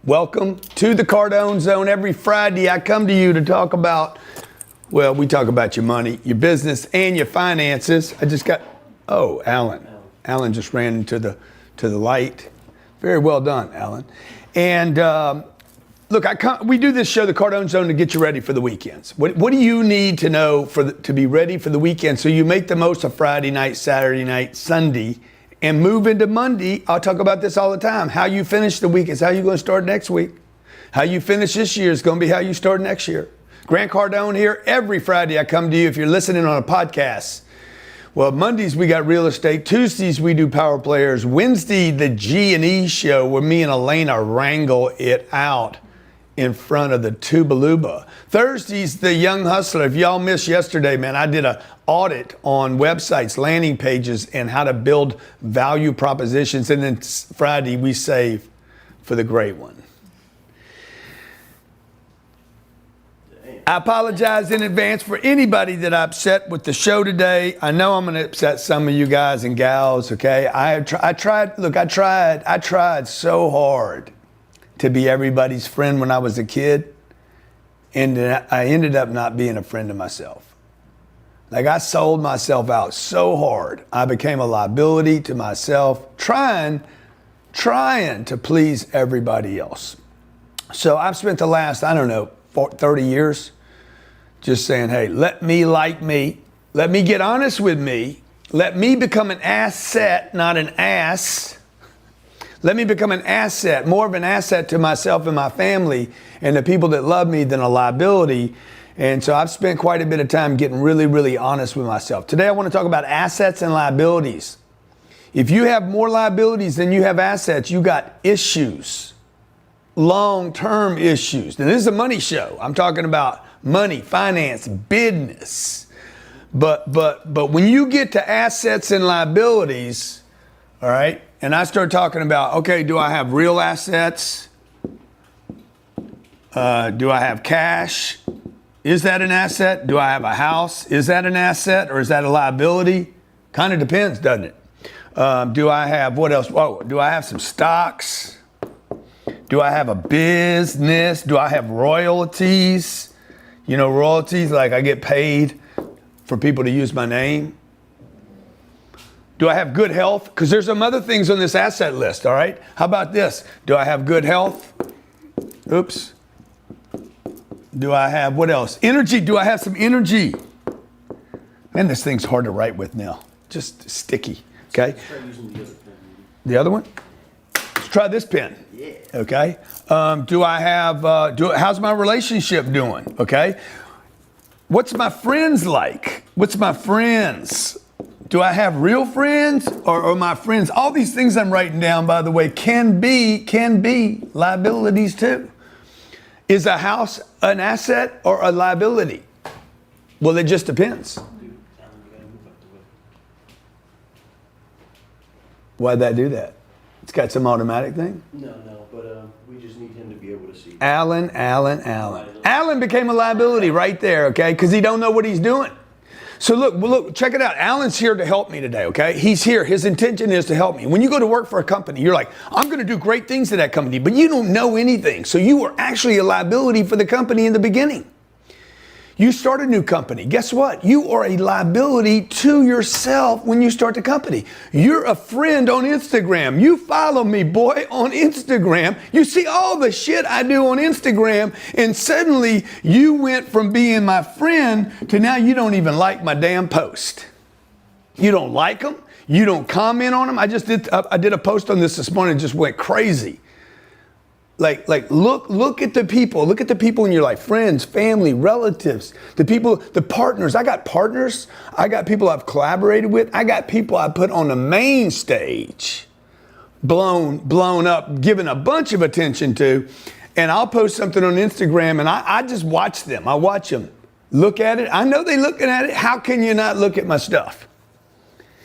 Welcome to the Cardone Zone. Every Friday I come to you to talk about, well, we talk about your money, your business, and your finances. I just got, oh, Alan. Alan just ran into the light. Very well done, Alan. And look, we do this show, the Cardone Zone, to get you ready for the weekends. What do you need to know to be ready for the weekend so you make the most of Friday night, Saturday night, Sunday, and move into Monday? I'll talk about this all the time. How you finish the week is how you're going to start next week. How you finish this year is going to be how you start next year. Grant Cardone here. Every Friday I come to you if you're listening on a podcast. Well, Mondays we got real estate. Tuesdays we do power players. Wednesday, the G&E show where me and Elena wrangle it out in front of the Tubaluba. Thursday's the Young Hustler. If y'all missed yesterday, man, I did an audit on websites, landing pages, and how to build value propositions. And then Friday, we save for the great one. I apologize in advance for anybody that I upset with the show today. I know I'm going to upset some of you guys and gals, okay? I tried so hard to be everybody's friend when I was a kid, and I ended up not being a friend to myself. Like, I sold myself out so hard. I became a liability to myself, trying to please everybody else. So I've spent the last, 30 years just saying, hey, let me like me. Let me get honest with me. Let me become an asset, not an ass. Let me become an asset, more of an asset to myself and my family and the people that love me than a liability. And so I've spent quite a bit of time getting really, really honest with myself. Today I want to talk about assets and liabilities. If you have more liabilities than you have assets, you got issues, long-term issues. Now, this is a money show. I'm talking about money, finance, business. But when you get to assets and liabilities, all right, and I start talking about, okay, do I have real assets? Do I have cash? Is that an asset? Do I have a house? Is that an asset or is that a liability? Kind of depends, doesn't it? Do I have, what else? Oh, do I have some stocks? Do I have a business? Do I have royalties? You know, royalties, like I get paid for people to use my name. Do I have good health? Because there's some other things on this asset list, all right? How about this? Do I have good health? Oops. Do I have, what else? Energy. Do I have some energy? Man, this thing's hard to write with now. Just sticky, okay? Let's try using the other pen. The other one? Let's try this pen. Yeah. Okay. Do I have, how's my relationship doing? Okay. What's my friends like? What's my friends? Do I have real friends or my friends? All these things I'm writing down, by the way, can be liabilities too. Is a house an asset or a liability? Well, it just depends. Why'd that do that? It's got some automatic thing? No, but we just need him to be able to see. Alan. Alan became a liability right there, okay? Because he don't know what he's doing. So look, check it out. Alan's here to help me today, okay? He's here. His intention is to help me. When you go to work for a company, you're like, I'm going to do great things to that company, but you don't know anything. So you were actually a liability for the company in the beginning. You start a new company. Guess what? You are a liability to yourself when you start the company. You're a friend on Instagram. You follow me, boy, on Instagram. You see all the shit I do on Instagram, and suddenly you went from being my friend to now you don't even like my damn post. You don't like them. You don't comment on them. I did a post on this morning and just went crazy. Like look at the people. Look at the people in your life. Friends, family, relatives, the people, the partners. I got partners. I got people I've collaborated with. I got people I put on the main stage, blown up, given a bunch of attention to. And I'll post something on Instagram and I just watch them. I watch them. Look at it. I know they're looking at it. How can you not look at my stuff?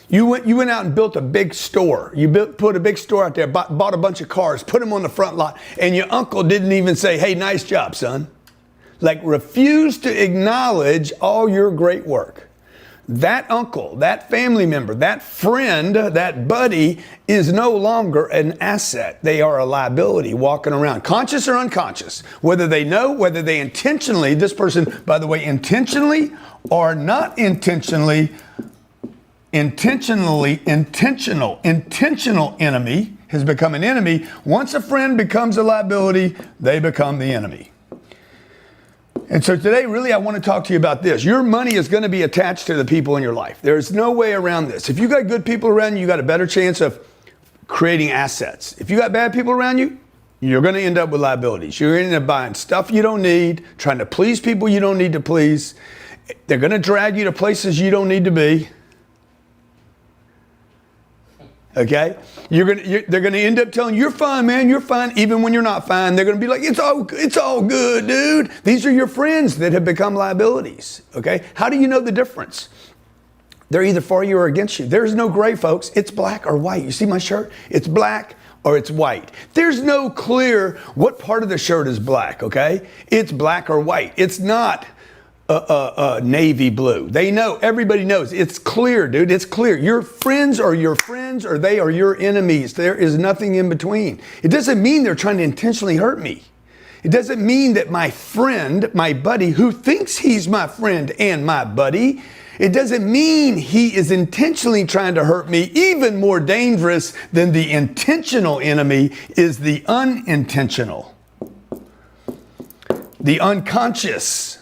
You went out and built a big store. You put a big store out there, bought a bunch of cars, put them on the front lot, and your uncle didn't even say, hey, nice job, son. Like, refuse to acknowledge all your great work. that uncle, that family member, that friend, that buddy is no longer an asset. They are a liability walking around, conscious or unconscious, whether they know, whether they intentionally, this person, by the way, intentionally or not intentional enemy has become an enemy. Once a friend becomes a liability, they become the enemy. And so today, really, I want to talk to you about this. Your money is going to be attached to the people in your life. There's no way around this. If you got good people around you, you got a better chance of creating assets. If you got bad people around you, you're going to end up with liabilities. You're going to end up buying stuff you don't need, trying to please people you don't need to please. They're going to drag you to places you don't need to be. Okay? They're going to end up telling you, you're fine, man, you're fine, even when you're not fine. They're going to be like, it's all good, dude. These are your friends that have become liabilities. Okay? How do you know the difference? They're either for you or against you. There's no gray, folks. It's black or white. You see my shirt? It's black or it's white. There's no clear what part of the shirt is black, okay? It's black or white. It's not navy blue. They know, everybody knows. It's clear, dude. It's clear. Your friends are your friends or they are your enemies. There is nothing in between. It doesn't mean they're trying to intentionally hurt me. It doesn't mean that my friend, my buddy, who thinks he's my friend and my buddy, it doesn't mean he is intentionally trying to hurt me. Even more dangerous than the intentional enemy is the unintentional, the unconscious.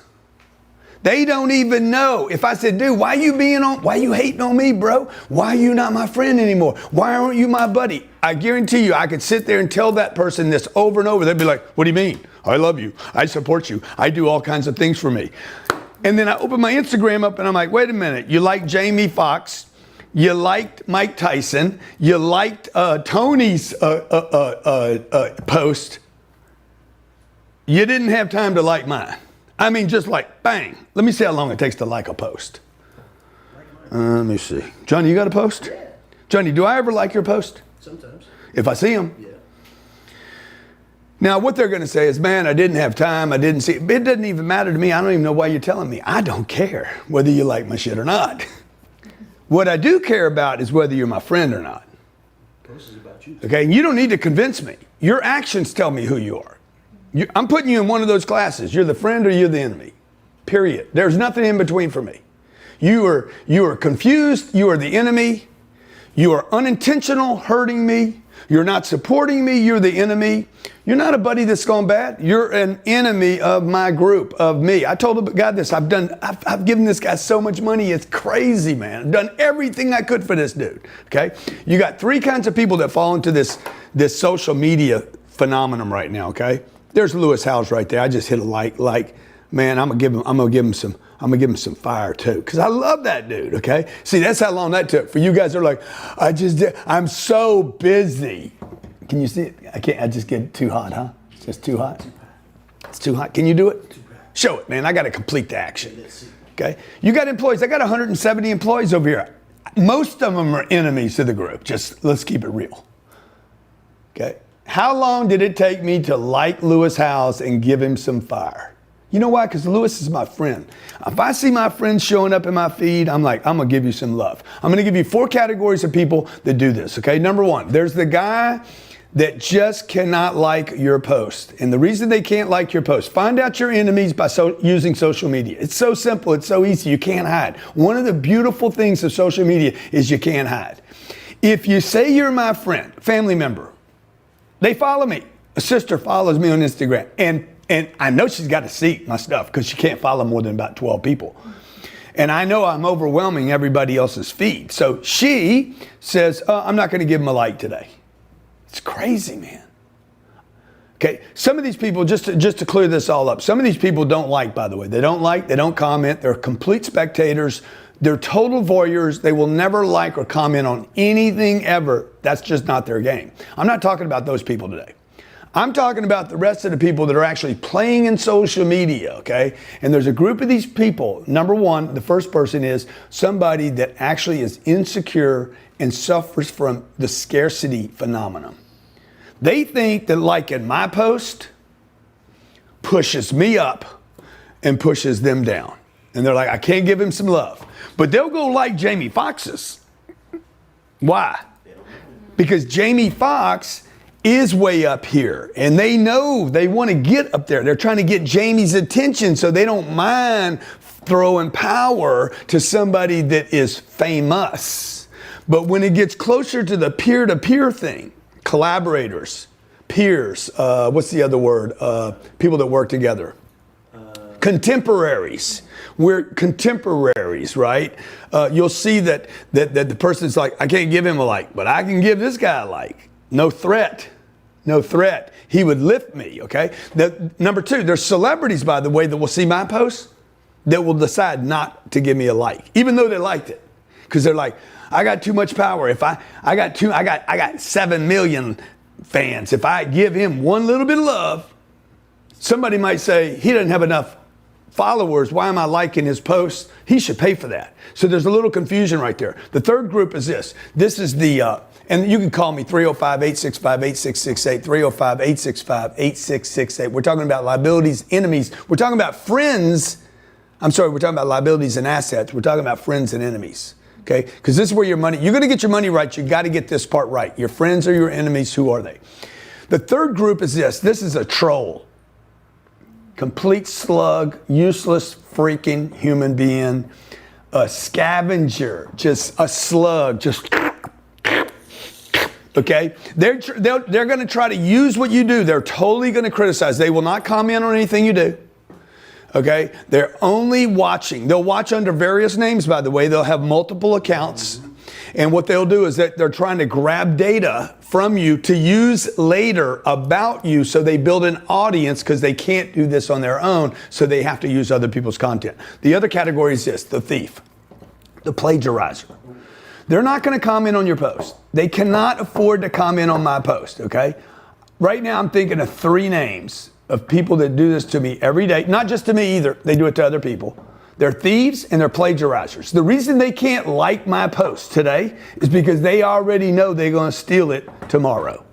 They don't even know. If I said, dude, why you hating on me, bro? Why are you not my friend anymore? Why aren't you my buddy? I guarantee you, I could sit there and tell that person this over and over. They'd be like, what do you mean? I love you. I support you. I do all kinds of things for me. And then I open my Instagram up and I'm like, wait a minute. You liked Jamie Foxx. You liked Mike Tyson. You liked Tony's post. You didn't have time to like mine. I mean, just like, bang. Let me see how long it takes to like a post. Let me see. Johnny, you got a post? Yeah. Johnny, do I ever like your post? Sometimes. If I see them. Yeah. Now, what they're going to say is, man, I didn't have time. I didn't see it. It doesn't even matter to me. I don't even know why you're telling me. I don't care whether you like my shit or not. What I do care about is whether you're my friend or not. Post is about you. Okay? And you don't need to convince me. Your actions tell me who you are. I'm putting you in one of those classes. You're the friend or you're the enemy. Period. There's nothing in between for me. You are confused. You are the enemy. You are unintentional, hurting me. You're not supporting me. You're the enemy. You're not a buddy that's gone bad. You're an enemy of my group, of me. I told the guy this. I've given this guy so much money. It's crazy, man. I've done everything I could for this dude. Okay? You got three kinds of people that fall into this social media phenomenon right now. Okay? There's Lewis Howes right there. I just hit a like. Man, I'm gonna give him some fire too, because I love that dude. Okay, see, that's how long that took. For you guys, are like, I'm so busy. Can you see it? I can't. I just get too hot, huh? It's just too hot. It's too hot. Can you do it? Show it, man. I got to complete the action. Okay, you got employees. I got 170 employees over here. Most of them are enemies to the group. Just let's keep it real. Okay. How long did it take me to like Lewis Howes and give him some fire? You know why? Because Lewis is my friend. If I see my friends showing up in my feed, I'm like, I'm going to give you some love. I'm going to give you 4 categories of people that do this, okay? Number 1, there's the guy that just cannot like your post. And the reason they can't like your post, find out your enemies by using social media. It's so simple. It's so easy. You can't hide. One of the beautiful things of social media is you can't hide. If you say you're my friend, family member, they follow me. A sister follows me on Instagram. And I know she's got to see my stuff because she can't follow more than about 12 people. And I know I'm overwhelming everybody else's feed. So she says, I'm not going to give them a like today. It's crazy, man. Okay, some of these people, just to clear this all up, some of these people don't like, by the way. They don't like, they don't comment. They're complete spectators. They're total voyeurs. They will never like or comment on anything ever. That's just not their game. I'm not talking about those people today. I'm talking about the rest of the people that are actually playing in social media, okay? And there's a group of these people. Number 1, the first person is somebody that actually is insecure and suffers from the scarcity phenomenon. They think that liking my post pushes me up and pushes them down. And they're like, I can't give him some love. But they'll go like Jamie Foxx's. Why? Because Jamie Foxx is way up here. And they know they want to get up there. They're trying to get Jamie's attention, so they don't mind throwing power to somebody that is famous. But when it gets closer to the peer-to-peer thing, collaborators, peers, what's the other word? People that work together. Contemporaries. We're contemporaries, right? You'll see that the person's like, I can't give him a like, but I can give this guy a like. No threat. No threat. He would lift me, okay? Number two, there's celebrities, by the way, that will see my posts that will decide not to give me a like, even though they liked it. Because they're like, I got too much power. If I got 7 million fans. If I give him one little bit of love, somebody might say, he doesn't have enough followers. Why am I liking his posts? He should pay for that. So there's a little confusion right there. The third group is this. This is the, and you can call me 305-865-8668, 305-865-8668. We're talking about liabilities, enemies. We're talking about friends. We're talking about liabilities and assets. We're talking about friends and enemies. Okay? Because this is where your money, you're going to get your money right. You got to get this part right. Your friends or your enemies, who are they? The third group is this. This is a troll. Complete slug, useless freaking human being, a scavenger, just a slug, just, okay? They're going to try to use what you do. They're totally going to criticize. They will not comment on anything you do. Okay? They're only watching. They'll watch under various names, by the way. They'll have multiple accounts. And what they'll do is that they're trying to grab data from you to use later about you, so they build an audience, because they can't do this on their own, so they have to use other people's content. The other category is this, the thief, the plagiarizer. They're not going to comment on your post. They cannot afford to comment on my post, okay? Right now I'm thinking of 3 names of people that do this to me every day. Not just to me either. They do it to other people. They're thieves and they're plagiarizers. The reason they can't like my post today is because they already know they're going to steal it tomorrow.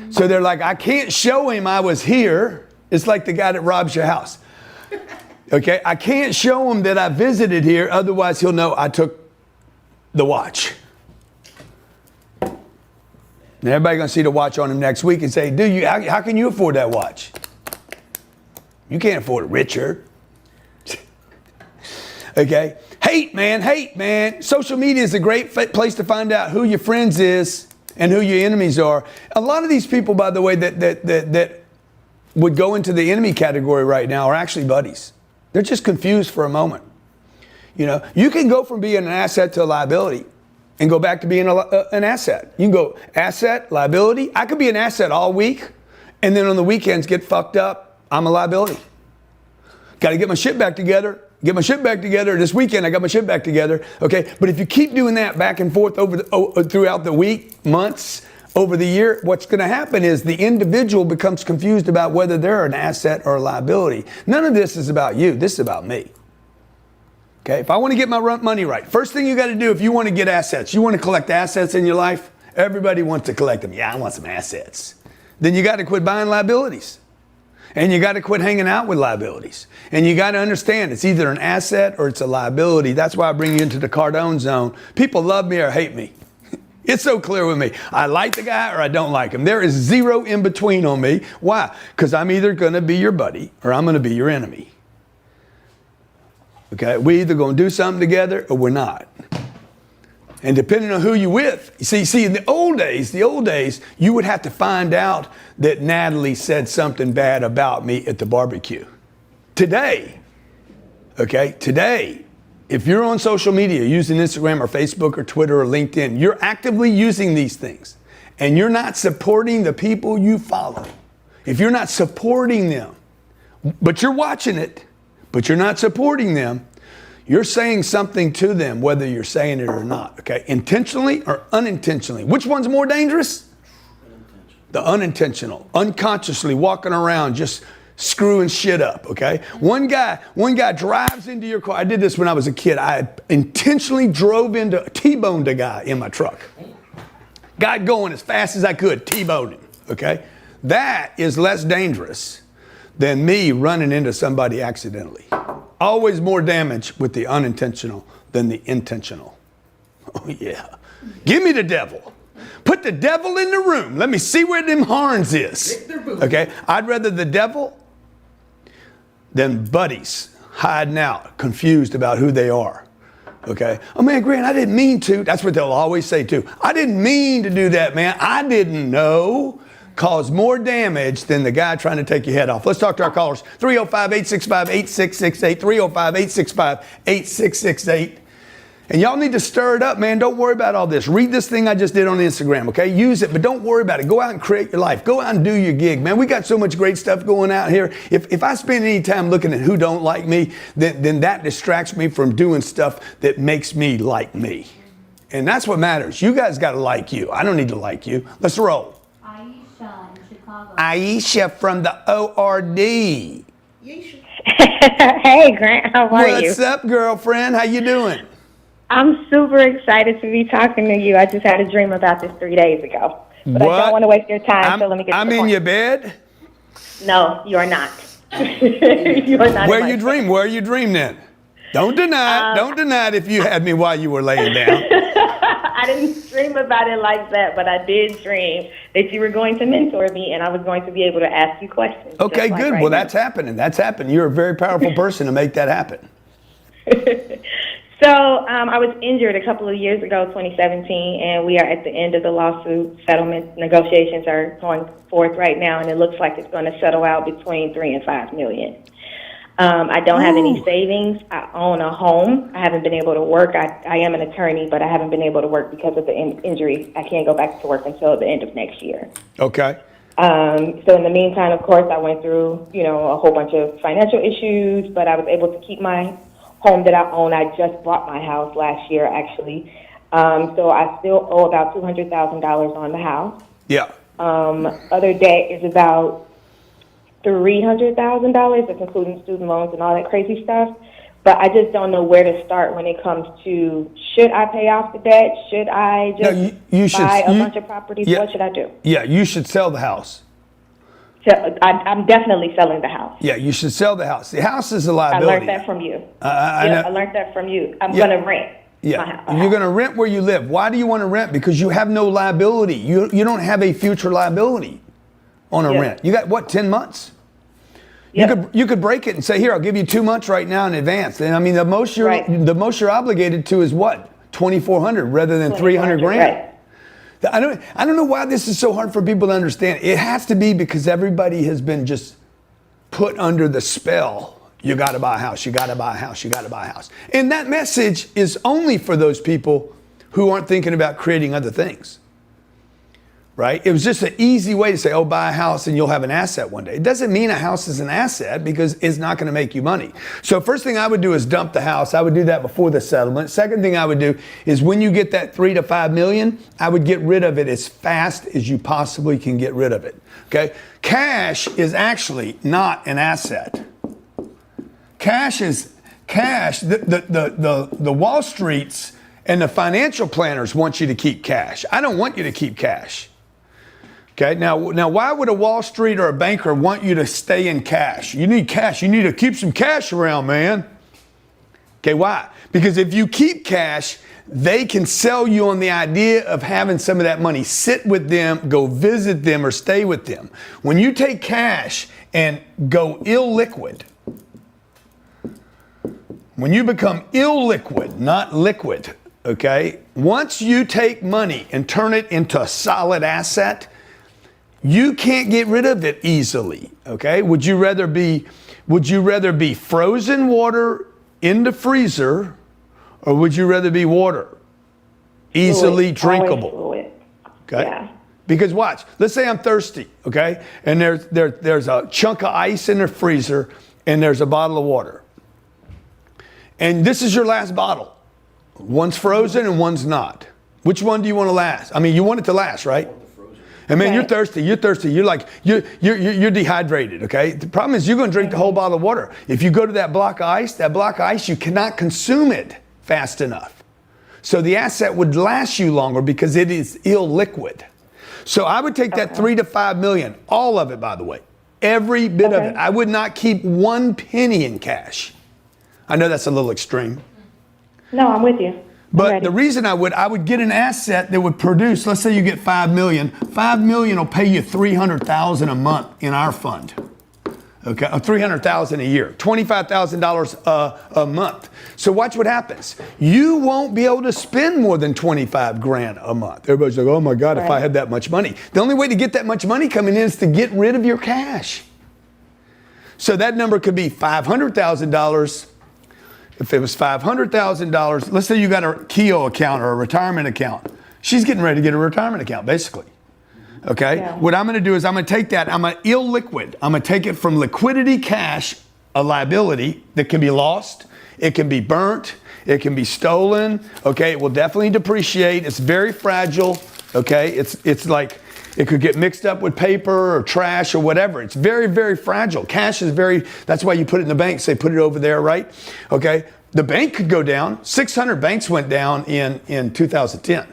So they're like, I can't show him I was here. It's like the guy that robs your house. Okay? I can't show him that I visited here, otherwise he'll know I took the watch. And everybody's going to see the watch on him next week and say, dude, how can you afford that watch? You can't afford it, Richard. Okay? Hate, man. Social media is a great place to find out who your friends is and who your enemies are. A lot of these people, by the way, that would go into the enemy category right now are actually buddies. They're just confused for a moment. You know, you can go from being an asset to a liability and go back to being an asset. You can go asset, liability. I could be an asset all week, and then on the weekends get fucked up. I'm a liability. Got to get my shit back together. This weekend, I got my shit back together. Okay, but if you keep doing that back and forth throughout the week, months, over the year, what's going to happen is the individual becomes confused about whether they're an asset or a liability. None of this is about you. This is about me. Okay, if I want to get my money right, first thing you got to do if you want to get assets, you want to collect assets in your life, everybody wants to collect them. Yeah, I want some assets. Then you got to quit buying liabilities. And you got to quit hanging out with liabilities. And you got to understand it's either an asset or it's a liability. That's why I bring you into the Cardone Zone. People love me or hate me. It's so clear with me. I like the guy or I don't like him. There is zero in between on me. Why? Because I'm either going to be your buddy or I'm going to be your enemy. Okay, we either going to do something together or we're not. And depending on who you're with, you see, in the old days, you would have to find out that Natalie said something bad about me at the barbecue. Today, if you're on social media using Instagram or Facebook or Twitter or LinkedIn, you're actively using these things and you're not supporting the people you follow. If you're not supporting them, but you're watching it, but you're not supporting them, you're saying something to them, whether you're saying it or not, okay? Intentionally or unintentionally. Which one's more dangerous? The unintentional. Unconsciously walking around just screwing shit up, okay? One guy drives into your car. I did this when I was a kid. I intentionally T-boned a guy in my truck. Got going as fast as I could, T-boned him, okay? That is less dangerous than me running into somebody accidentally. always more damage with the unintentional than the intentional. Oh yeah. Give me the devil. Put the devil in the room. Let me see where them horns is. Okay? I'd rather the devil than buddies hiding out, confused about who they are. Okay? Oh man, Grant, I didn't mean to. That's what they'll always say too. I didn't mean to do that, man. I didn't know. Cause more damage than the guy trying to take your head off. Let's talk to our callers. 305-865-8668, 305-865-8668. And y'all need to stir it up, man. Don't worry about all this. Read this thing I just did on Instagram, okay? Use it, but don't worry about it. Go out and create your life. Go out and do your gig, man. We got so much great stuff going out here. If I spend any time looking at who don't like me, then that distracts me from doing stuff that makes me like me. And that's what matters. You guys got to like you. I don't need to like you. Let's roll. Aisha in Chicago. Aisha from the ORD. Hey, Grant, how are you? What's up, girlfriend? How you doing? I'm super excited to be talking to you. I just had a dream about this 3 days ago. But What? I don't want to waste your time, so let me get to I'm the in point. your bed? No, you're not. You're not. Where you dream? Where you dream then? Don't deny it. Don't deny it if you had me while you were laying down. I didn't dream about it like that, but I did dream that you were going to mentor me and I was going to be able to ask you questions. Okay, just like good. right Well, now. that's happening. That's happening. You're a very powerful person to make that happen. So I was injured a couple of years ago, 2017, and we are at the end of the lawsuit. Settlement negotiations are going forth right now, and it looks like it's going to settle out between $3 and $5 million. I don't have any savings. I own a home. I haven't been able to work. I am an attorney, but I haven't been able to work because of the injury. I can't go back to work until the end of next year. Okay. So in the meantime, of course, I went through, a whole bunch of financial issues, but I was able to keep my home that I own. I just bought my house last year, actually. So I still owe about $200,000 on the house. Yeah. Other debt is about $300,000. That's including student loans and all that crazy stuff. But I just don't know where to start when it comes to, should I pay off the debt? Should I just buy a bunch of properties? Yeah. What should I do? Yeah, you should sell the house. So I'm definitely selling the house. Yeah, you should sell the house. The house is a I liability. learned that from you. I learned that from you. I'm going to rent. Yeah, you're going to rent where you live. Why do you want to rent? Because you have no liability. You don't have a future liability on a rent. You got, what, 10 months? You could break it and say, here, I'll give you 2 months right now in advance. And I mean, the most you're obligated to is what? $2,400 rather than $300 grand. Right. I don't know why this is so hard for people to understand. It has to be because everybody has been just put under the spell. You got to buy a house. You got to buy a house. You got to buy a house. And that message is only for those people who aren't thinking about creating other things. Right? It was just an easy way to say, oh, buy a house and you'll have an asset one day. It doesn't mean a house is an asset because it's not going to make you money. So first thing I would do is dump the house. I would do that before the settlement. Second thing I would do is when you get that $3 to $5 million, I would get rid of it as fast as you possibly can get rid of it. Okay? Cash is actually not an asset. Cash is cash. The Wall Streets and the financial planners want you to keep cash. I don't want you to keep cash. Okay, now why would a Wall Street or a banker want you to stay in cash? You need cash. You need to keep some cash around, man. Okay, why? Because if you keep cash, they can sell you on the idea of having some of that money. Sit with them, go visit them, or stay with them. When you take cash and go illiquid, when you become illiquid, not liquid, okay, once you take money and turn it into a solid asset, you can't get rid of it easily, okay? Would you rather be frozen water in the freezer, or would you rather be water easily drinkable? Okay? Yeah. Because watch, let's say I'm thirsty, okay? And there's a chunk of ice in the freezer and there's a bottle of water. And this is your last bottle. One's frozen and one's not. Which one do you want to last? I mean, you want it to last, right? And man, you're thirsty. You're like, you're dehydrated, okay? The problem is you're going to drink the whole bottle of water. If you go to that block of ice, you cannot consume it fast enough. So the asset would last you longer because it is illiquid. So I would take that $3 to $5 million, all of it, by the way, every bit of it. I would not keep one penny in cash. I know that's a little extreme. No, I'm with you. I'm But ready. the reason I would get an asset that would produce, let's say you get 5 million. 5 million will pay you 300,000 a month in our fund. Okay, or 300,000 a year, $25,000 a month. So watch what happens. You won't be able to spend more than 25 grand a month. Everybody's like, oh my God, if I had that much money. The only way to get that much money coming in is to get rid of your cash. So that number could be $500,000. If it was $500,000, let's say you got a Keogh account or a retirement account. She's getting ready to get a retirement account, basically. Okay? Yeah. What I'm going to do is I'm going to take that, I'm going to illiquid. I'm going to take it from liquidity cash, a liability that can be lost, it can be burnt, it can be stolen. Okay? It will definitely depreciate. It's very fragile. Okay? It's like it could get mixed up with paper or trash or whatever. It's very, very fragile. Cash is that's why you put it in the bank. Say, put it over there, right? Okay. The bank could go down. 600 banks went down in 2010.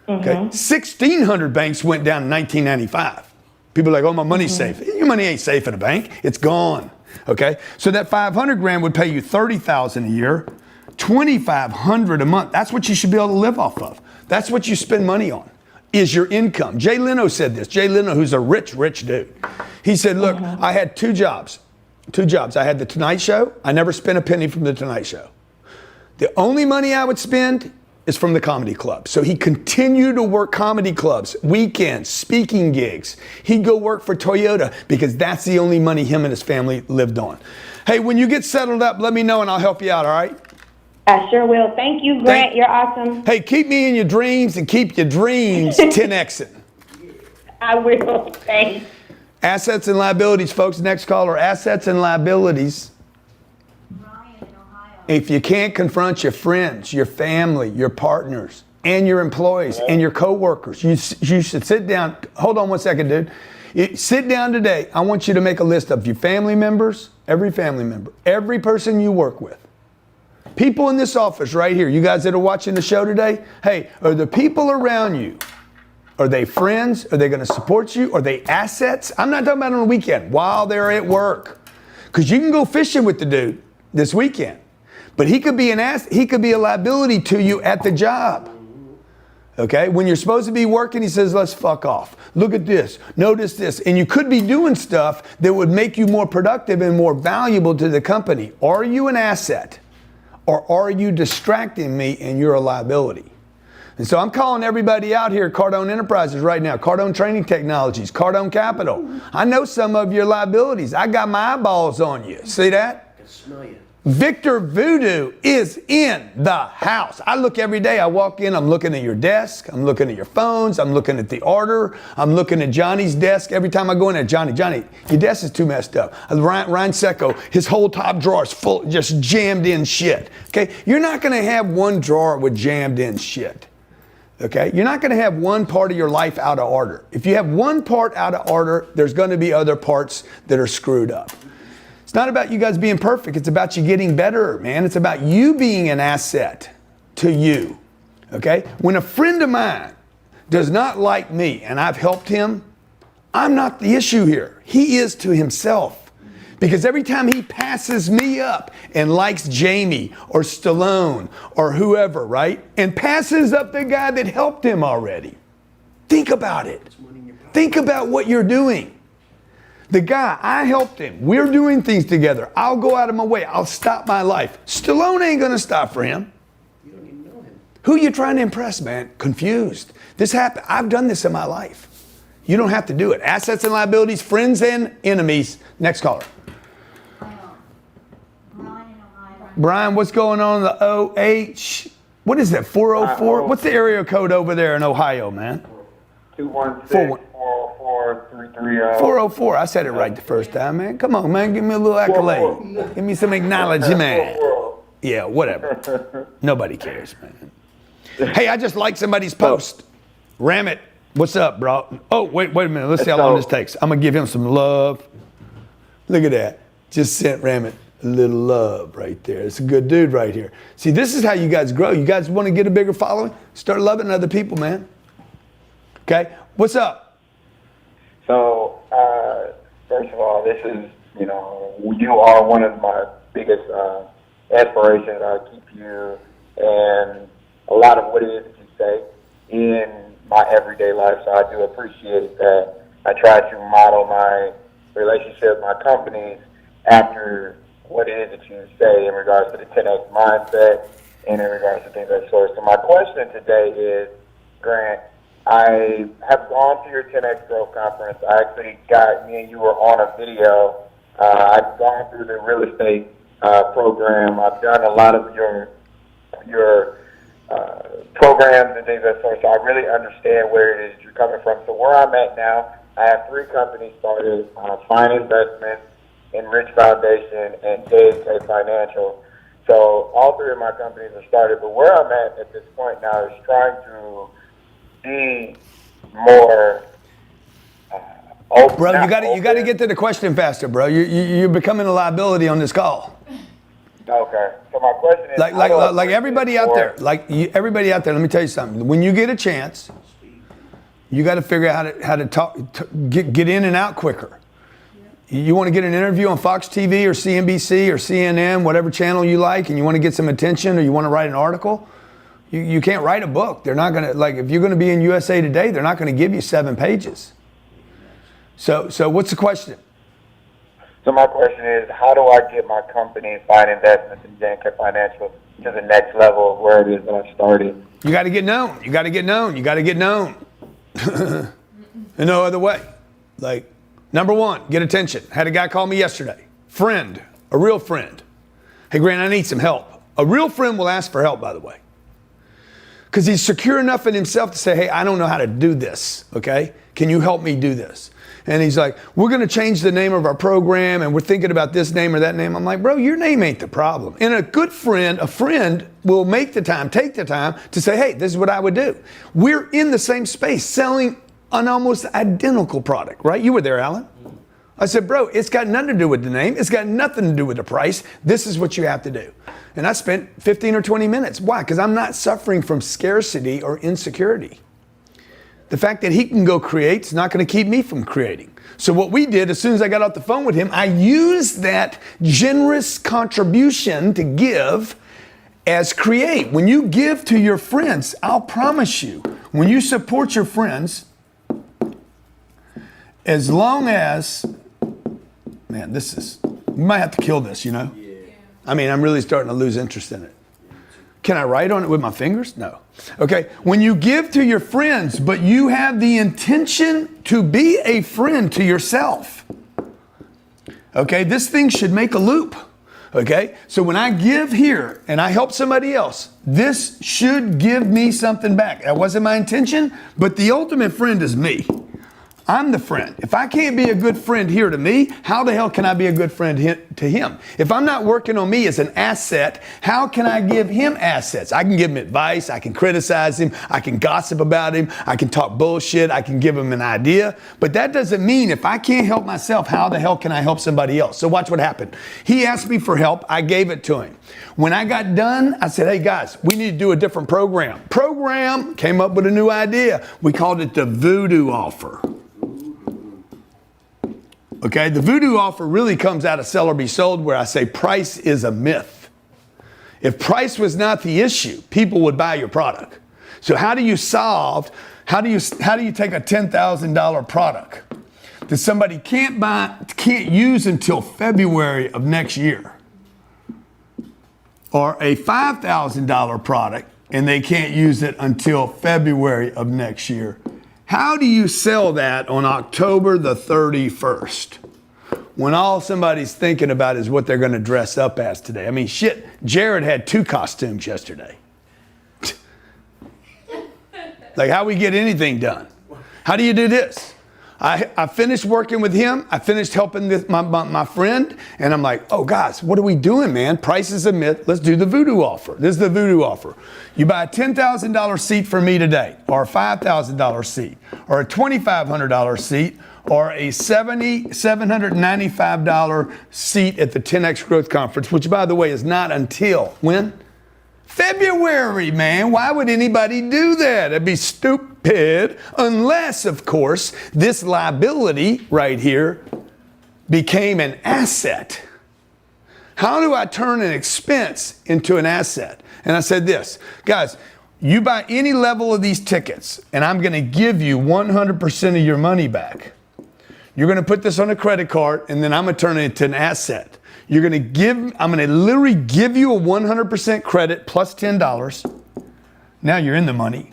Okay. 1,600 banks went down in 1995. People are like, oh, my money's safe. Your money ain't safe in a bank. It's gone. Okay. So that 500 grand would pay you 30,000 a year, 2,500 a month. That's what you should be able to live off of. That's what you spend money on. Is your income. Jay Leno said this. Jay Leno, who's a rich dude. He said, look, I had two jobs. I had the Tonight Show. I never spent a penny from the Tonight Show. The only money I would spend is from the comedy club. So he continued to work comedy clubs, weekends, speaking gigs. He'd go work for Toyota because that's the only money him and his family lived on. Hey, when you get settled up, let me know and I'll help you out, all right? I sure will. Thank you, Grant. You're awesome. Hey, keep me in your dreams and keep your dreams 10xing. I will. Thanks. Assets and liabilities, folks. Next caller, assets and liabilities. Ryan in Ohio. If you can't confront your friends, your family, your partners, and your employees and your coworkers, you should sit down. Hold on one second, dude. Sit down today. I want you to make a list of your family members, every person you work with. People in this office right here, you guys that are watching the show today, hey, are the people around you, are they friends? Are they going to support you? Are they assets? I'm not talking about on the weekend, while they're at work. Because you can go fishing with the dude this weekend, but he could be he could be a liability to you at the job. Okay? When you're supposed to be working, he says, let's fuck off. Look at this. Notice this. And you could be doing stuff that would make you more productive and more valuable to the company. Are you an asset? Or are you distracting me and you're a liability? And so I'm calling everybody out here at Cardone Enterprises right now, Cardone Training Technologies, Cardone Capital. I know some of your liabilities. I got my eyeballs on you. See that? I can smell you. Victor Voodoo is in the house. I look every day. I walk in, I'm looking at your desk. I'm looking at your phones. I'm looking at the order. I'm looking at Johnny's desk. Every time I go in there, Johnny, your desk is too messed up. Ryan Secco, his whole top drawer is full, just jammed in shit. Okay? You're not going to have one drawer with jammed in shit. Okay? You're not going to have one part of your life out of order. If you have one part out of order, there's going to be other parts that are screwed up. It's not about you guys being perfect. It's about you getting better, man. It's about you being an asset to you. Okay? When a friend of mine does not like me and I've helped him, I'm not the issue here. He is to himself. Because every time he passes me up and likes Jamie or Stallone or whoever, right? And passes up the guy that helped him already. Think about it. Think about what you're doing. The guy, I helped him. We're doing things together. I'll go out of my way. I'll stop my life. Stallone ain't going to stop for him. You don't even know him. Who are you trying to impress, man? Confused. This happened. I've done this in my life. You don't have to do it. Assets and liabilities, friends and enemies. Next caller. Ohio. Brian in Ohio. Brian, what's going on in the OH? What is that, 404? What's the area code over there in Ohio, man? 216-44330. 404. I said it right the first time, man. Come on, man. Give me a little accolade. Give me some acknowledgement. Yeah, whatever. Nobody cares, man. Hey, I just liked somebody's post. Ram it. What's up, bro? Oh, wait a minute. Let's see how long this takes. I'm going to give him some love. Look at that. Just sent Ram it a little love right there. It's a good dude right here. See, this is how you guys grow. You guys want to get a bigger following? Start loving other people, man. Okay? What's up? So, first of all, this is, you are one of my biggest inspirations keep you and a lot of what it is that you say in my everyday life. So I do appreciate that. I try to model my relationship, my companies, after what it is that you say in regards to the 10X mindset and in regards to things of that sort. So my question today is, Grant, I have gone to your 10X Growth Conference. I actually got, me and you were on a video. I've gone through the real estate program. I've done a lot of your programs and things of that sort. So I really understand where it is you're coming from. So where I'm at now, I have 3 companies started, Fine Investments, Enrich Foundation, and JK Financial. So all 3 of my companies are started, but where I'm at this point now is trying to be more open. Bro, you got to get to the question faster, bro. You're becoming a liability on this call. Okay. So my question is, Like everybody out there, everybody out there. Let me tell you something. When you get a chance, you got to figure out how to talk, get in and out quicker. You want to get an interview on Fox TV or CNBC or CNN, whatever channel you like, and you want to get some attention, or you want to write an article. You can't write a book. They're not going to, like, if you're going to be in USA Today, they're not going to give you 7 pages. So what's the question? So my question is, how do I get my company, Fine Investments and JK Financial, to the next level of where it is that I started? You got to get known. You got to get known. You got to get known. No other way. Like, number 1, get attention. Had a guy call me yesterday. Friend, a real friend. Hey, Grant, I need some help. A real friend will ask for help, by the way. Because he's secure enough in himself to say, hey, I don't know how to do this, okay? Can you help me do this? And he's like, we're going to change the name of our program, and we're thinking about this name or that name. I'm like, bro, your name ain't the problem. And a good friend, will take the time to say, hey, this is what I would do. We're in the same space selling an almost identical product, right? You were there, Alan. I said, bro, it's got nothing to do with the name. It's got nothing to do with the price. This is what you have to do. And I spent 15 or 20 minutes. Why? Because I'm not suffering from scarcity or insecurity. The fact that he can go create is not going to keep me from creating. So what we did, as soon as I got off the phone with him, I used that generous contribution to give as create. When you give to your friends, I'll promise you, when you support your friends, as long as, man, we might have to kill this, you know? Yeah. I mean, I'm really starting to lose interest in it. Can I write on it with my fingers? No. Okay, when you give to your friends, but you have the intention to be a friend to yourself, okay, this thing should make a loop. Okay, so when I give here and I help somebody else, this should give me something back. That wasn't my intention, but the ultimate friend is me. I'm the friend. If I can't be a good friend here to me, how the hell can I be a good friend to him? If I'm not working on me as an asset, how can I give him assets? I can give him advice. I can criticize him. I can gossip about him. I can talk bullshit. I can give him an idea. But that doesn't mean if I can't help myself, how the hell can I help somebody else? So watch what happened. He asked me for help. I gave it to him. When I got done, I said, hey guys, we need to do a different program. Came up with a new idea. We called it the Voodoo Offer. Okay, the Voodoo Offer really comes out of Sell or Be Sold, where I say price is a myth. If price was not the issue, people would buy your product. So how do you take a $10,000 product that somebody can't use until February of next year, or a $5,000 product and they can't use it until February of next year? How do you sell that on October the 31st when all somebody's thinking about is what they're going to dress up as today? I mean, shit, Jared had 2 costumes yesterday. Like, how we get anything done? How do you do this? I finished working with him. I finished helping my friend. And I'm like, oh, guys, what are we doing, man? Price is a myth. Let's do the Voodoo Offer. This is the Voodoo Offer. You buy a $10,000 seat for me today, or a $5,000 seat, or a $2,500 seat, or a $795 seat at the 10X Growth Conference, which, by the way, is not until when? February, man. Why would anybody do that? It'd be stupid, unless, of course, this liability right here became an asset. How do I turn an expense into an asset? And I said this, guys, you buy any level of these tickets, and I'm going to give you 100% of your money back. You're going to put this on a credit card, and then I'm going to turn it into an asset. I'm going to literally give you a 100% credit plus $10. Now you're in the money.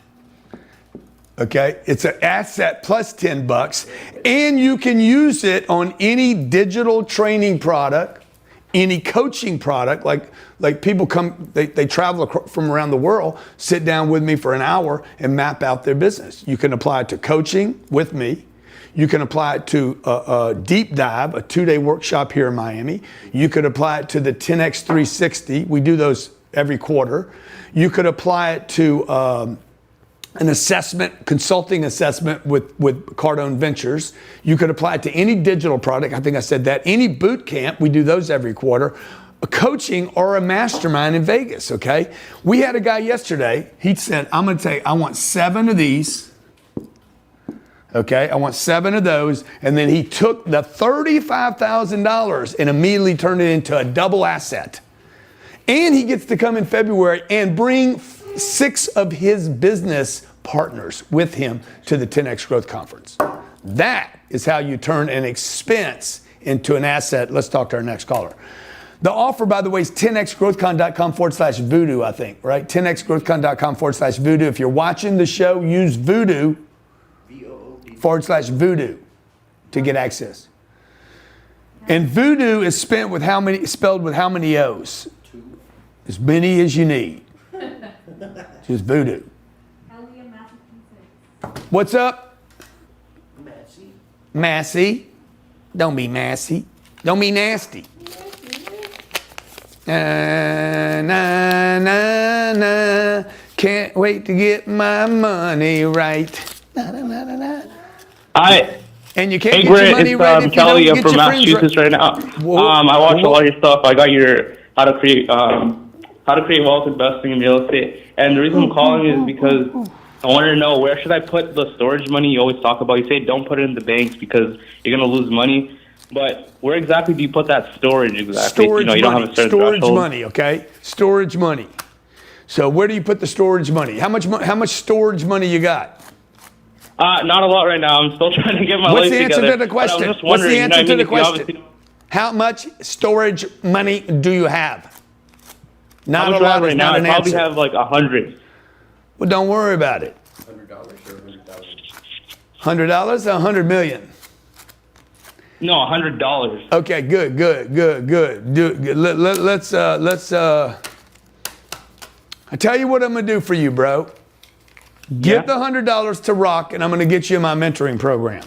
Okay, it's an asset plus $10, and you can use it on any digital training product, any coaching product. Like people come, they travel from around the world, sit down with me for an hour and map out their business. You can apply it to coaching with me. You can apply it to a deep dive, a 2-day workshop here in Miami. You could apply it to the 10X 360. We do those every quarter. You could apply it to an assessment, consulting assessment with Cardone Ventures. You could apply it to any digital product. I think I said that. Any boot camp, we do those every quarter. A coaching or a mastermind in Vegas, okay? We had a guy yesterday, he said, I'm gonna tell you, I want 7 of these. Okay, I want 7 of those. And then he took the $35,000 and immediately turned it into a double asset. And he gets to come in February and bring 6 of his business partners with him to the 10X Growth Conference. That is how you turn an expense into an asset. Let's talk to our next caller. The offer, by the way, is 10xgrowthcon.com/voodoo, I think, right? 10xgrowthcon.com/voodoo. If you're watching the show, use voodoo /voodoo to get access. And voodoo is spelled with how many O's? 2. As many as you need. Just voodoo. What's up? Massey. Don't be massy. Don't be nasty. Na. Can't wait to get my money right. Na. Hi. And you can't Hey, get Grant, your money it's right if you Kelly. don't I'm get from your friends Massachusetts right now. Whoa. I watched all your stuff. I got your how to create wealth investing in real estate. And the reason I'm calling is because I wanted to know, where should I put the storage money you always talk about? You say don't put it in the banks because you're going to lose money. But where exactly do you put that storage exactly? Storage you don't money. have a certain Storage threshold. money, okay? Storage money. So where do you put the storage money? How much storage money you got? Not a lot right now. I'm still trying to get my What's life the answer together. to the question? But I was just What's the wondering, answer to the if you obviously question? How much storage money do you have? Not How much a lot right is now? not I an probably answer. have like 100. Well, don't worry about it. $100 or $100,000. $100 or $100 million? No, $100. Okay, good. Let's I tell you what I'm gonna do for you, bro. Give the $100 to Rock, and I'm gonna get you in my mentoring program.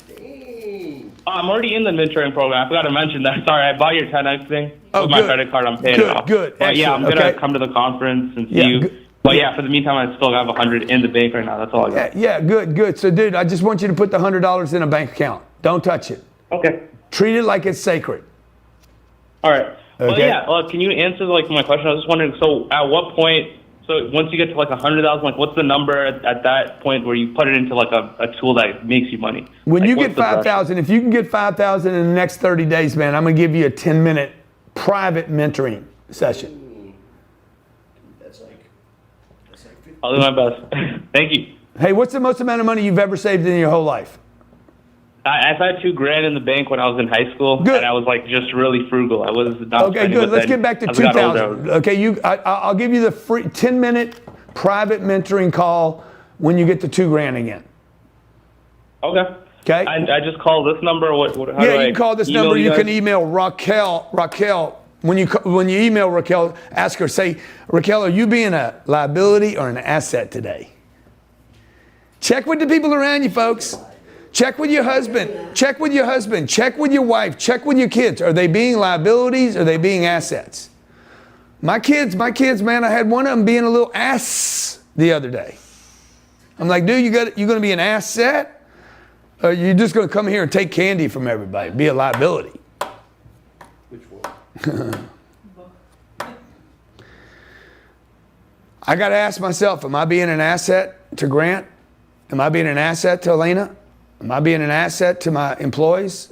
I'm already in the mentoring program. I forgot to mention that. Sorry, I bought your 10X thing. Oh, With my good. credit card, I'm paying it off. Good. But yeah, I'm Excellent. going to Okay. come to the conference and see Yeah, you. good. But yeah, for the meantime, I still have 100 in the bank right now. That's all I got. Yeah, good. So, dude, I just want you to put the $100 in a bank account. Don't touch it. Okay. Treat it like it's sacred. All right. Well, Okay. yeah. Can you answer my question? I was just wondering. So, at what point? So, once you get to like 100,000, what's the number at that point where you put it into like a tool that makes you money? When you what's get the threshold? 5,000, if you can get 5,000 in the next 30 days, man, I'm gonna give you a 10-minute private mentoring session. That's like 50. I'll do my best. Thank you. Hey, what's the most amount of money you've ever saved in your whole life? I've had $2,000 in the bank when I was in high school, Good. and I was like just really frugal. I was not. Okay, spending good. with Let's any- get back to as I got older, 2,000. Okay, I'll give you the free 10-minute private mentoring call when you get to $2,000 again. Okay. Okay. I just call this number. How do Yeah, I you can call this email number. You guys? can email Raquel. When you email Raquel, ask her, say, Raquel, are you being a liability or an asset today? Check with the people around you, folks. Check with your husband. Check with your husband. Check with your wife. Check with your kids. Are they being liabilities or are they being assets? My kids, man, I had one of them being a little ass the other day. I'm like, dude, you're going to be an asset? Or you're just going to come here and take candy from everybody, be a liability? Which one? I got to ask myself, am I being an asset to Grant? Am I being an asset to Elena? Am I being an asset to my employees?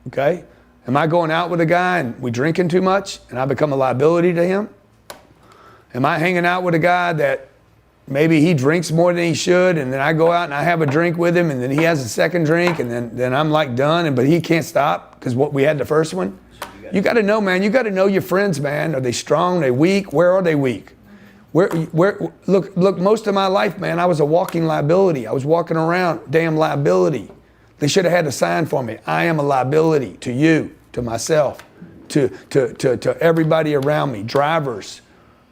Okay. Am I going out with a guy and we drinking too much and I become a liability to him? Am I hanging out with a guy that maybe he drinks more than he should, and then I go out and I have a drink with him, and then he has a second drink, and then I'm like done, but he can't stop because we had the first one? You got to know, man. You got to know your friends, man. Are they strong? Are they weak? Where are they weak? Look, most of my life, man, I was a walking liability. I was walking around, damn liability. They should have had a sign for me. I am a liability to you, to myself, to everybody around me, drivers,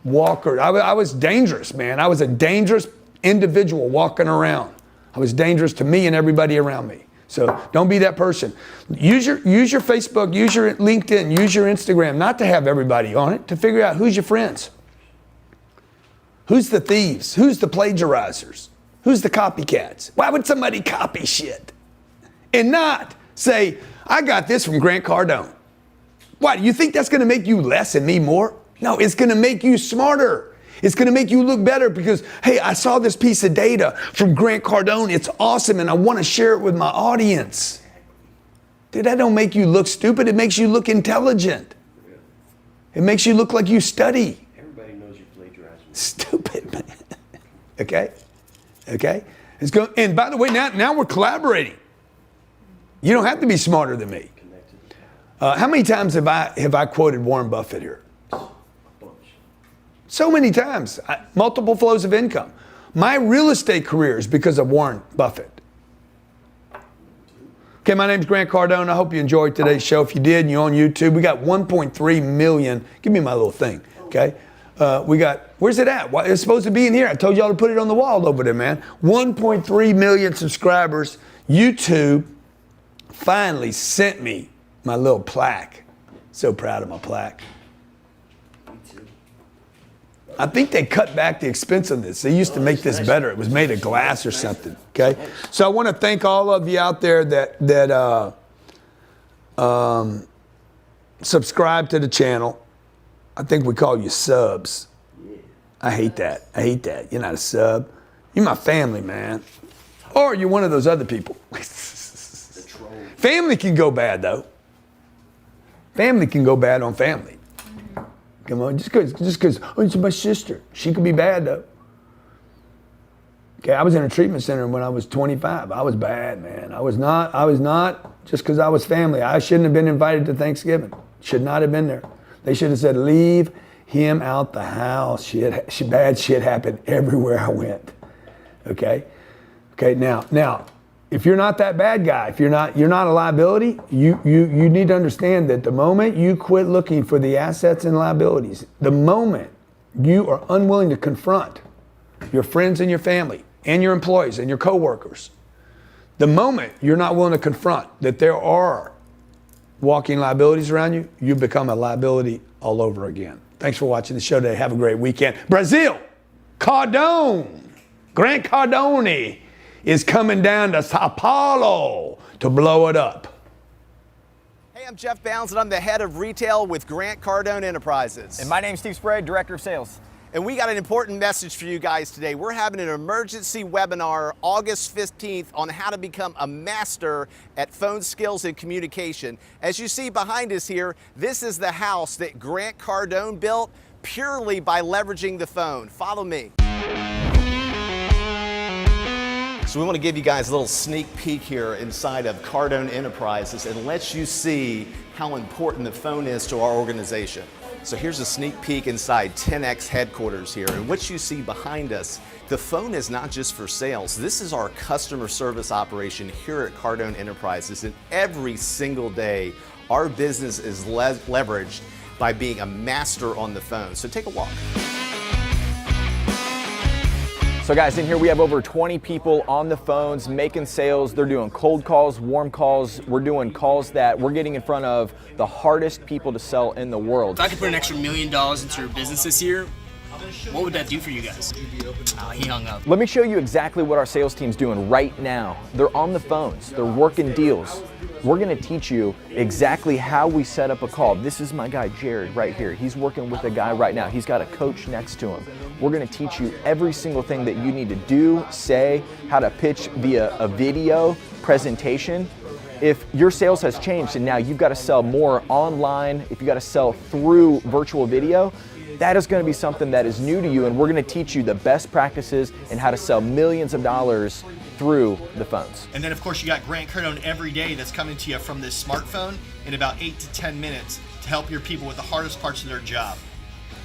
walkers. I was dangerous, man. I was a dangerous individual walking around. I was dangerous to me and everybody around me. So don't be that person. Use your Facebook, use your LinkedIn, use your Instagram, not to have everybody on it, to figure out who's your friends. Who's the thieves? Who's the plagiarizers? Who's the copycats? Why would somebody copy shit and not say, I got this from Grant Cardone? Why, do you think that's going to make you less and me more? No, it's going to make you smarter. It's going to make you look better because, hey, I saw this piece of data from Grant Cardone. It's awesome, and I want to share it with my audience. Dude, that don't make you look stupid. It makes you look intelligent. It makes you look like you study. Everybody knows you plagiarizing. Stupid, man. Okay? It's go. And by the way, now we're collaborating. You don't have to be smarter than me. How many times have I quoted Warren Buffett here? So many times. Multiple flows of income. My real estate career is because of Warren Buffett. Okay, my name's Grant Cardone. I hope you enjoyed today's show. If you did and you're on YouTube, we got 1.3 million. Give me my little thing, okay? Where's it at? It's supposed to be in here. I told y'all to put it on the wall over there, man. 1.3 million subscribers. YouTube finally sent me my little plaque. So proud of my plaque. I think they cut back the expense of this. They used to make this better. It was made of glass or something, okay? So I want to thank all of you out there that subscribe to the channel. I think we call you subs. I hate that. You're not a sub. You're my family, man. Or you're one of those other people. Family can go bad, though. Family can go bad on family. Come on, just because, oh, it's my sister. She could be bad, though. Okay, I was in a treatment center when I was 25. I was bad, man. I was not just because I was family. I shouldn't have been invited to Thanksgiving. Should not have been there. They should have said, leave him out the house. Bad shit happened everywhere I went. Okay, now, if you're not that bad guy, if you're not a liability, you need to understand that the moment you quit looking for the assets and liabilities, the moment you are unwilling to confront your friends and your family and your employees and your coworkers, the moment you're not willing to confront that there are walking liabilities around you, you become a liability all over again. Thanks for watching the show today. Have a great weekend. Brazil, Cardone, Grant Cardone is coming down to Sao Paulo to blow it up. Hey, I'm Jeff Bounds, and I'm the head of retail with Grant Cardone Enterprises. And my name's Steve Sprague, Director of Sales. And we got an important message for you guys today. We're having an emergency webinar August 15th on how to become a master at phone skills and communication. As you see behind us here, this is the house that Grant Cardone built purely by leveraging the phone. Follow me. So we want to give you guys a little sneak peek here inside of Cardone Enterprises and let you see how important the phone is to our organization. So here's a sneak peek inside 10X headquarters here, and what you see behind us, the phone is not just for sales. This is our customer service operation here at Cardone Enterprises, and every single day our business is leveraged by being a master on the phone. So take a walk. So guys, in here we have over 20 people on the phones making sales. They're doing cold calls, warm calls. We're doing calls that we're getting in front of the hardest people to sell in the world. If I could put an extra $1 million into your business this year, what would that do for you guys? Oh, he hung up. Let me show you exactly what our sales team's doing right now. They're on the phones, they're working deals. We're gonna teach you exactly how we set up a call. This is my guy, Jared, right here. He's working with a guy right now. He's got a coach next to him. We're gonna teach you every single thing that you need to do, say, how to pitch via a video presentation. If your sales has changed and now you've got to sell more online, if you got to sell through virtual video, that is going to be something that is new to you, and we're going to teach you the best practices and how to sell millions of dollars through the phones. And then of course you got Grant Cardone every day that's coming to you from this smartphone in about 8 to 10 minutes to help your people with the hardest parts of their job.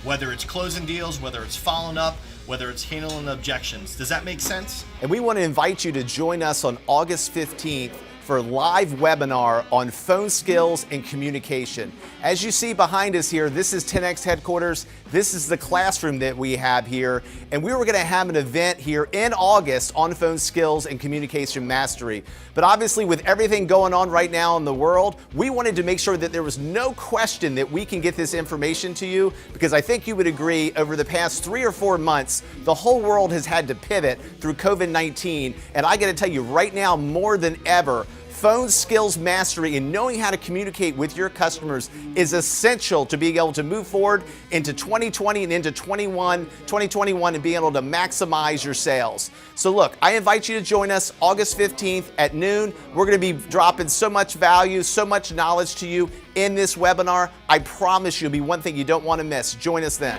Whether it's closing deals, whether it's following up, whether it's handling objections. Does that make sense? And we want to invite you to join us on August 15th for a live webinar on phone skills and communication. As you see behind us here, this is 10X headquarters. This is the classroom that we have here. And we were going to have an event here in August on phone skills and communication mastery. But obviously with everything going on right now in the world, we wanted to make sure that there was no question that we can get this information to you, because I think you would agree over the past 3 or 4 months, the whole world has had to pivot through COVID-19. And I got to tell you right now, more than ever, phone skills mastery and knowing how to communicate with your customers is essential to being able to move forward into 2020 and into 2021 and being able to maximize your sales. So look, I invite you to join us August 15th at noon. We're going to be dropping so much value, so much knowledge to you in this webinar. I promise you it'll be one thing you don't want to miss. Join us then.